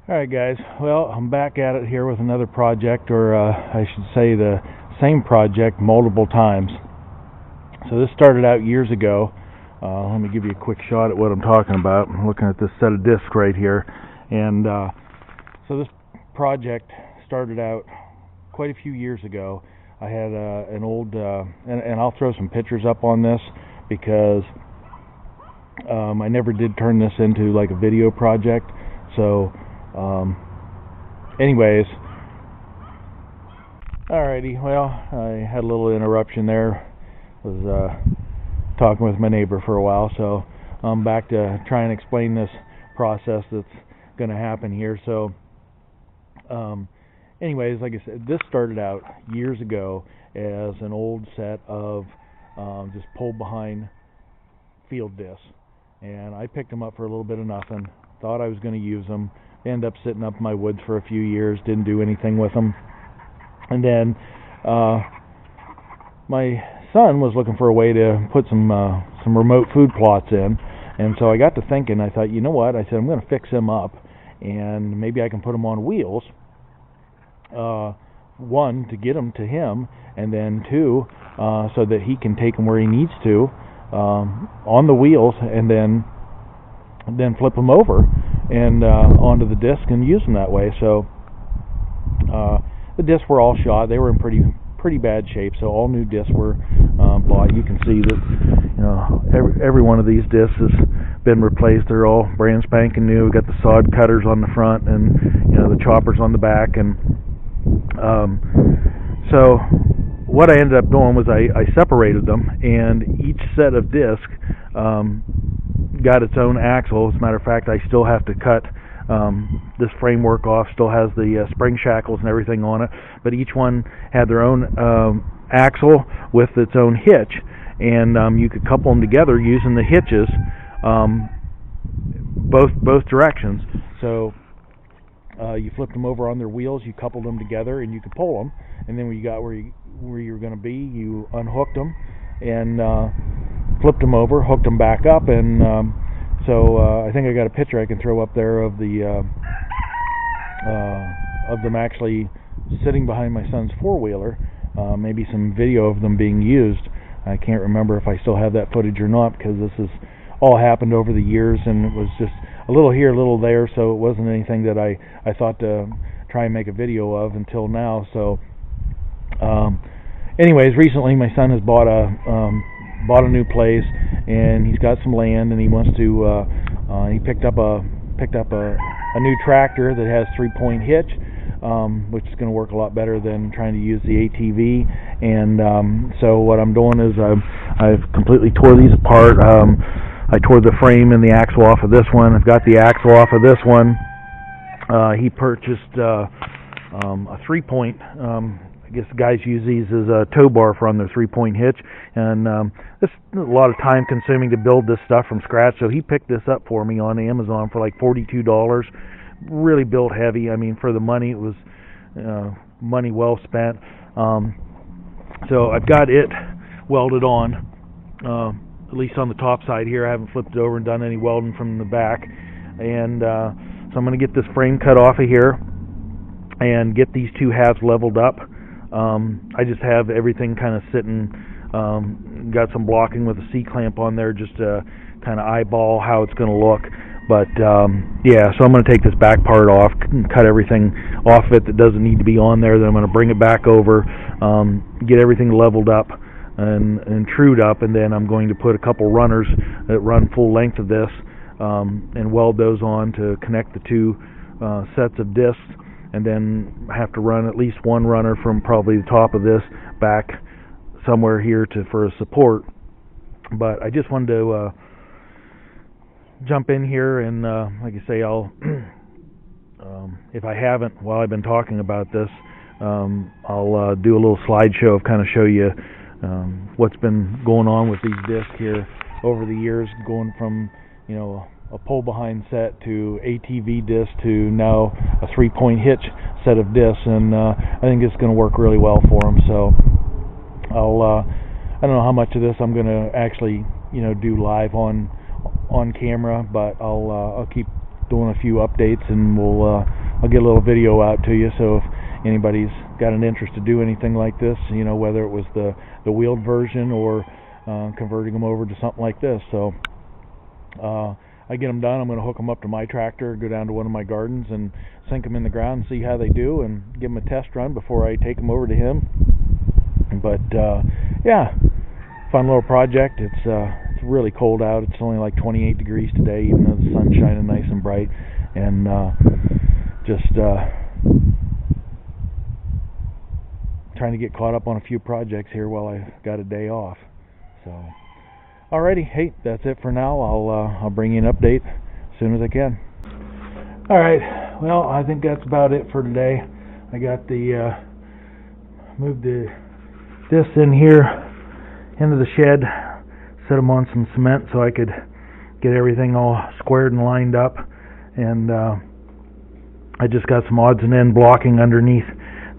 Alright guys, well I'm back at it here with another project, or I should say the same project multiple times. So this started out years ago. Let me give you a quick shot at what I'm talking about. I'm looking at this set of discs right here, and so this project started out quite a few years ago. I had an old, and I'll throw some pictures up on this because I never did turn this into like a video project. So anyways, alrighty, well, I had a little interruption there. Was talking with my neighbor for a while, so I'm back to try and explain this process that's going to happen here. So anyways, like I said, this started out years ago as an old set of just pull behind field discs, and I picked them up for a little bit of nothing. Thought I was going to use them. They ended up sitting up in my woods for a few years. Didn't do anything with them. And then my son was looking for a way to put some remote food plots in, and so I got to thinking. I thought, you know what? I said I'm going to fix them up, and maybe I can put them on wheels. One, to get them to him, and then two, so that he can take them where he needs to on the wheels, and then flip them over and onto the disc and use them that way. So the discs were all shot. They were in pretty bad shape, so all new discs were bought. You can see that every one of these discs has been replaced. They're all brand spanking new. We've got the sod cutters on the front, and the choppers on the back. And so what I ended up doing was I separated them, and each set of discs got its own axle. As a matter of fact, I still have to cut this framework off. Still has the spring shackles and everything on it, but each one had their own axle with its own hitch, and you could couple them together using the hitches both directions. So you flipped them over on their wheels, you coupled them together, and you could pull them. And then when you got where you were going to be, you unhooked them and flipped them over, hooked them back up, and so I think I got a picture I can throw up there of them actually sitting behind my son's four-wheeler. Maybe some video of them being used. I can't remember if I still have that footage or not, because this has all happened over the years, and it was just a little here, a little there, so it wasn't anything that I thought to try and make a video of until now. So anyways, recently my son has bought a new place, and he's got some land, and he wants to he picked up a new tractor that has 3-point hitch, which is going to work a lot better than trying to use the ATV. And so what I'm doing is I've completely tore these apart. I tore the frame and the axle off of this one. I've got the axle off of this one. He purchased a 3-point. I guess guys use these as a tow bar for on their 3-point hitch, and this is a lot of time consuming to build this stuff from scratch. So he picked this up for me on Amazon for like $42. Really built heavy. I mean, for the money, it was money well spent. So I've got it welded on, at least on the top side here. I haven't flipped it over and done any welding from the back, and so I'm going to get this frame cut off of here and get these two halves leveled up. I just have everything kind of sitting, got some blocking with a C-clamp on there just to kind of eyeball how it's going to look. But yeah, so I'm going to take this back part off, cut everything off it that doesn't need to be on there. Then I'm going to bring it back over, get everything leveled up and trued up, and then I'm going to put a couple runners that run full length of this and weld those on to connect the two sets of discs, and then have to run at least one runner from probably the top of this back somewhere here for a support. But I just wanted to jump in here and like I say, I'll if I haven't while I've been talking about this, I'll do a little slideshow of kind of show you what's been going on with these discs here over the years, going from a pull behind set to ATV disc to now a 3-point hitch set of discs, and I think it's going to work really well for them. So I don't know how much of this I'm going to actually do live on camera, but I'll keep doing a few updates, and we'll I'll get a little video out to you. So if anybody's got an interest to do anything like this, whether it was the wheeled version or converting them over to something like this. So I get them done. I'm going to hook them up to my tractor, go down to one of my gardens and sink them in the ground and see how they do, and give them a test run before I take them over to him. But yeah, fun little project. It's really cold out. It's only like 28 degrees today, even though the sun's shining nice and bright. And just trying to get caught up on a few projects here while I got a day off. So alrighty, hey, that's it for now. I'll bring you an update as soon as I can. Alright, well, I think that's about it for today. I got moved this in here into the shed, set them on some cement so I could get everything all squared and lined up, and I just got some odds and end blocking underneath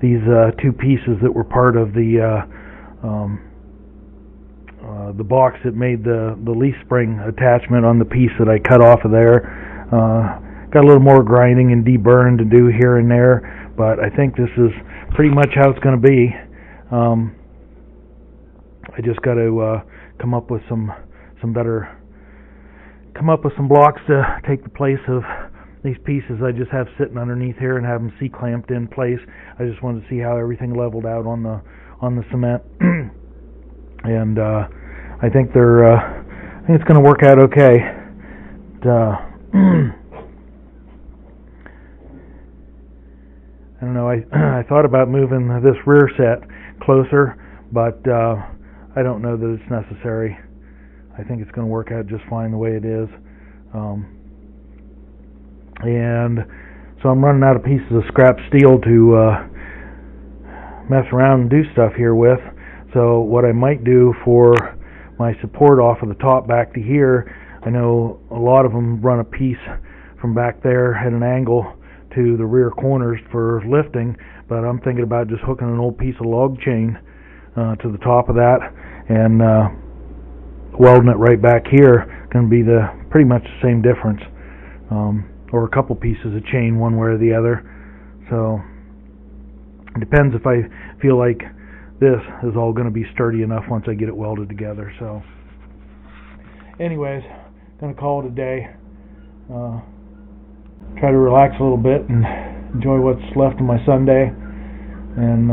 these two pieces that were part of the box that made the leaf spring attachment on the piece that I cut off of there. Got a little more grinding and deburring to do here and there, but I think this is pretty much how it's going to be. I just got to come up with some blocks to take the place of these pieces I just have sitting underneath here and have them C-clamped in place. I just wanted to see how everything leveled out on the cement, and I think it's going to work out okay. I don't know. I thought about moving this rear set closer, but I don't know that it's necessary. I think it's going to work out just fine the way it is. And so I'm running out of pieces of scrap steel to mess around and do stuff here with. So what I might do for my support off of the top back to here, I know a lot of them run a piece from back there at an angle to the rear corners for lifting, but I'm thinking about just hooking an old piece of log chain to the top of that and welding it right back here. Going to be pretty much the same difference, or a couple pieces of chain one way or the other. So it depends if I feel like this is all going to be sturdy enough once I get it welded together. So anyways, going to call it a day. Try to relax a little bit and enjoy what's left of my Sunday. And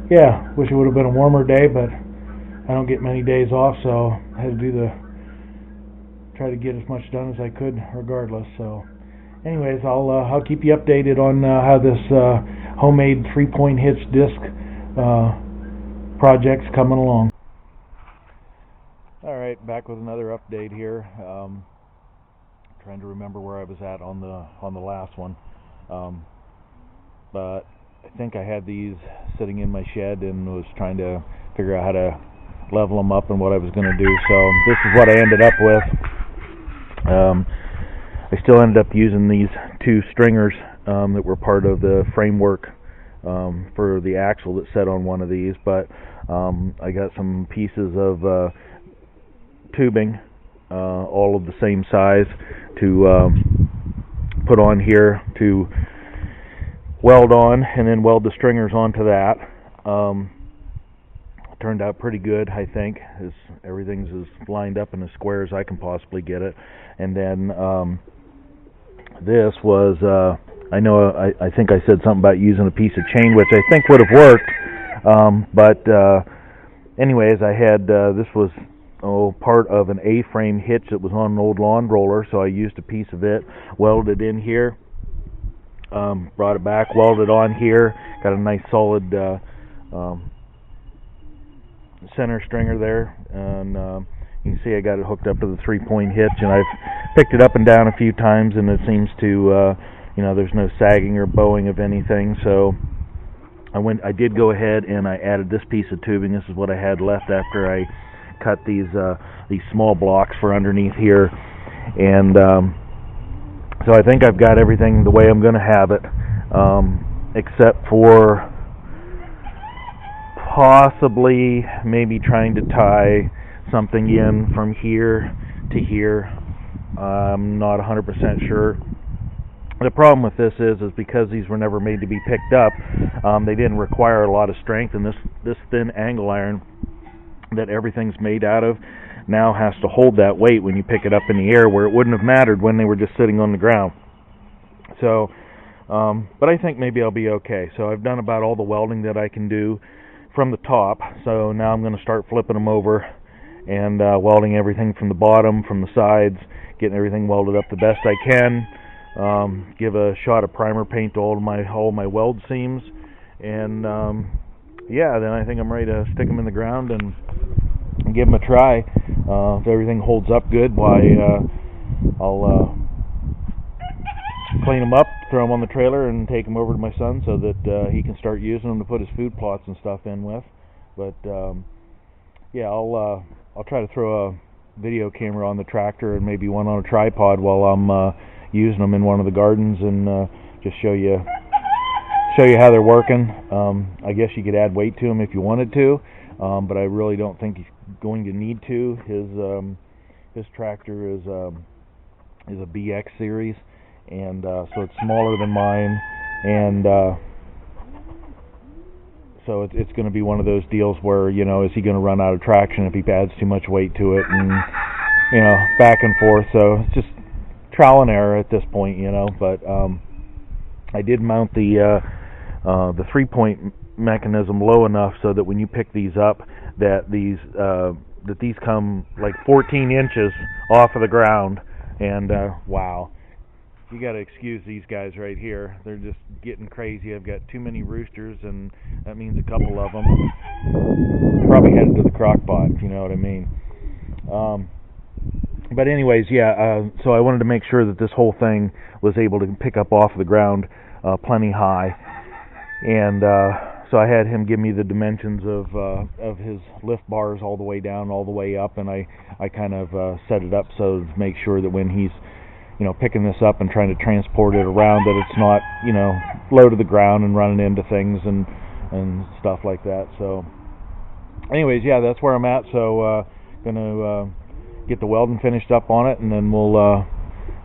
yeah, wish it would have been a warmer day, but I don't get many days off, so I had to try to get as much done as I could regardless. So anyways, I'll keep you updated on how this homemade 3-point hitch disc project's coming along. Alright, back with another update here. Trying to remember where I was at on the last one, but I think I had these sitting in my shed and was trying to figure out how to level them up and what I was going to do. So this is what I ended up with. I still ended up using these two stringers that were part of the framework for the axle that set on one of these, but I got some pieces of tubing, all of the same size, to put on here to weld on, and then weld the stringers onto that. Turned out pretty good, I think. Everything's as lined up and as square as I can possibly get it. And then this was, I think I said something about using a piece of chain, which I think would have worked. But anyways, I had this was part of an A-frame hitch that was on an old lawn roller, so I used a piece of it, welded in here, brought it back, welded on here, got a nice solid center stringer there, and you can see I got it hooked up to the 3-point hitch, and I've picked it up and down a few times, and it seems to there's no sagging or bowing of anything. So I did go ahead and I added this piece of tubing. This is what I had left after I cut these small blocks for underneath here, and so I think I've got everything the way I'm going to have it, except for possibly maybe trying to tie something in from here to here. I'm not 100% sure. The problem with this is because these were never made to be picked up, they didn't require a lot of strength, and this thin angle iron that everything's made out of now has to hold that weight when you pick it up in the air, where it wouldn't have mattered when they were just sitting on the ground. So, but I think maybe I'll be okay. So I've done about all the welding that I can do from the top. So now I'm going to start flipping them over and welding everything from the bottom, from the sides, getting everything welded up the best I can. Give a shot of primer paint to all my weld seams, and yeah, then I think I'm ready to stick them in the ground and give them a try. If everything holds up good, why I'll clean them up, throw them on the trailer, and take them over to my son so that he can start using them to put his food plots and stuff in with. But yeah, I'll try to throw a video camera on the tractor and maybe one on a tripod while I'm using them in one of the gardens, and just show you how they're working. I guess you could add weight to them if you wanted to, but I really don't think he's going to need to. His tractor is a BX series, and so it's smaller than mine, and so it's going to be one of those deals where, you know, is he going to run out of traction if he adds too much weight to it, and, you know, back and forth. So it's just trial and error at this point, you know. But I did mount the 3-point mechanism low enough so that when you pick these up, that these come like 14 inches off of the ground. And wow, you got to excuse these guys right here. They're just getting crazy. I've got too many roosters, and that means a couple of them probably headed to the crock pot, if you know what I mean. But anyways, yeah, so I wanted to make sure that this whole thing was able to pick up off the ground plenty high. And so I had him give me the dimensions of his lift bars all the way down, all the way up, and I kind of set it up so to make sure that when he's, you know, picking this up and trying to transport it around, that it's not, you know, low to the ground and running into things and stuff like that. So anyways, yeah, that's where I'm at. So gonna get the welding finished up on it, and then we'll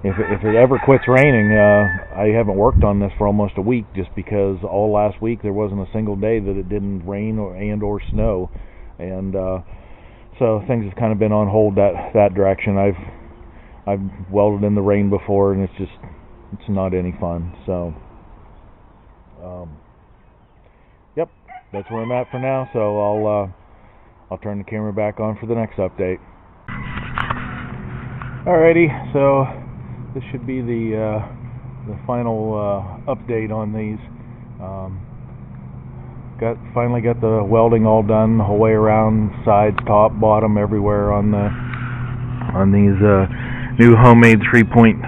if it ever quits raining, I haven't worked on this for almost a week, just because all last week there wasn't a single day that it didn't rain or snow, and so things have kind of been on hold that direction. I've welded in the rain before, and it's not any fun. So yep, that's where I'm at for now. So I'll turn the camera back on for the next update. Alrighty, so this should be the final update on these. Finally got the welding all done the whole way around, sides, top, bottom, everywhere on these new homemade 3-point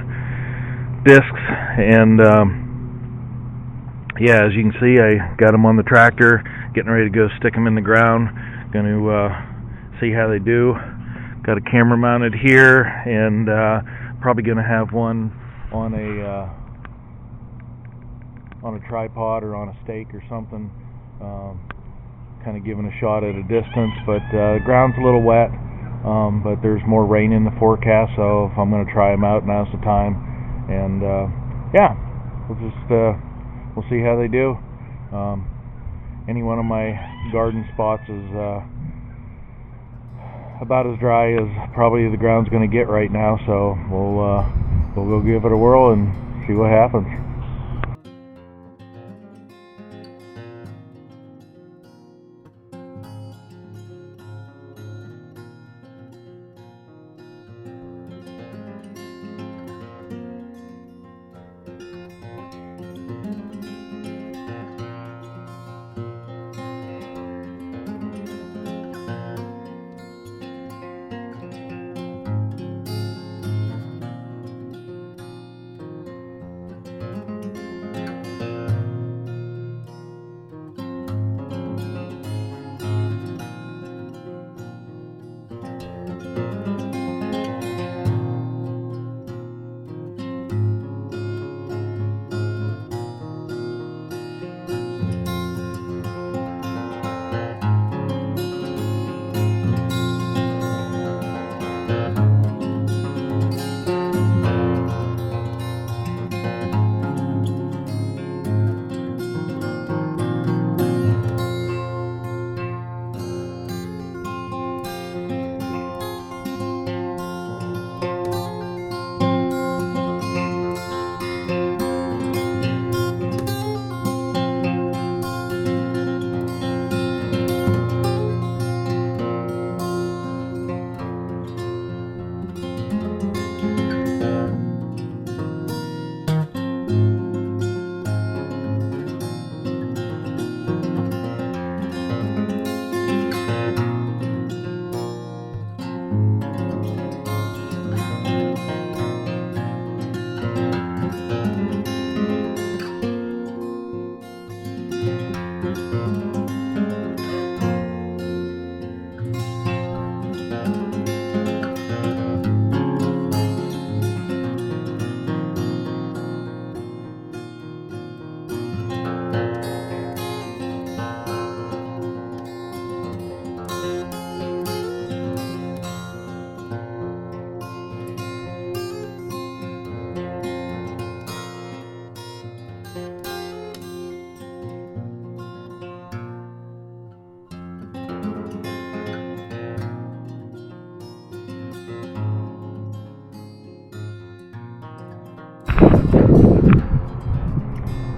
discs. And yeah, as you can see, I got them on the tractor, getting ready to go stick them in the ground. Going to see how they do. Got a camera mounted here, and probably going to have one on a tripod or on a stake or something, kind of giving a shot at a distance. But the ground's a little wet, but there's more rain in the forecast, so if I'm going to try them out, now's the time. And yeah, we'll see how they do. Any one of my garden spots is about as dry as probably the ground's going to get right now, so we'll go give it a whirl and see what happens.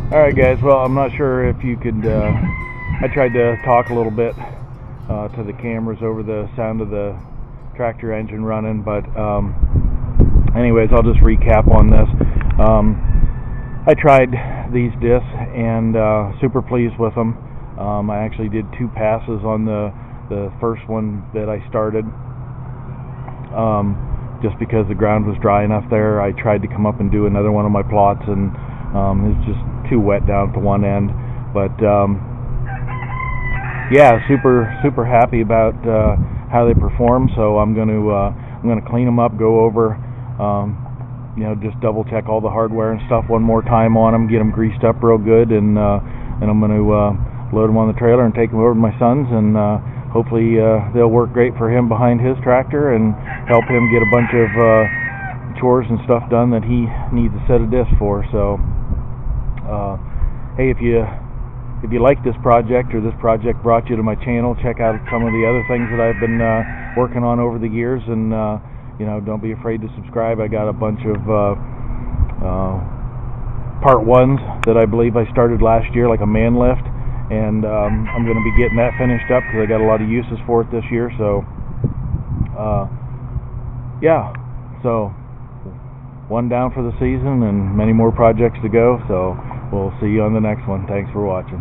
Alright guys, well I'm not sure if you could, I tried to talk a little bit to the cameras over the sound of the tractor engine running, but anyways, I'll just recap on this. I tried these discs and super pleased with them. I actually did 2 passes on the first one that I started, just because the ground was dry enough there. I tried to come up and do another one of my plots, and it's just too wet down at the one end. But yeah, super happy about how they perform. So I'm going to clean them up, go over, just double check all the hardware and stuff one more time on them, get them greased up real good, and I'm going to load them on the trailer and take them over to my son's, and hopefully they'll work great for him behind his tractor and help him get a bunch of chores and stuff done that he needs a set of discs for. So hey, if you like this project, or this project brought you to my channel, check out some of the other things that I've been working on over the years, and don't be afraid to subscribe. I got a bunch of part ones that I believe I started last year, like a man lift, and I'm going to be getting that finished up because I got a lot of uses for it this year. So yeah, so one down for the season and many more projects to go. So we'll see you on the next one. Thanks for watching.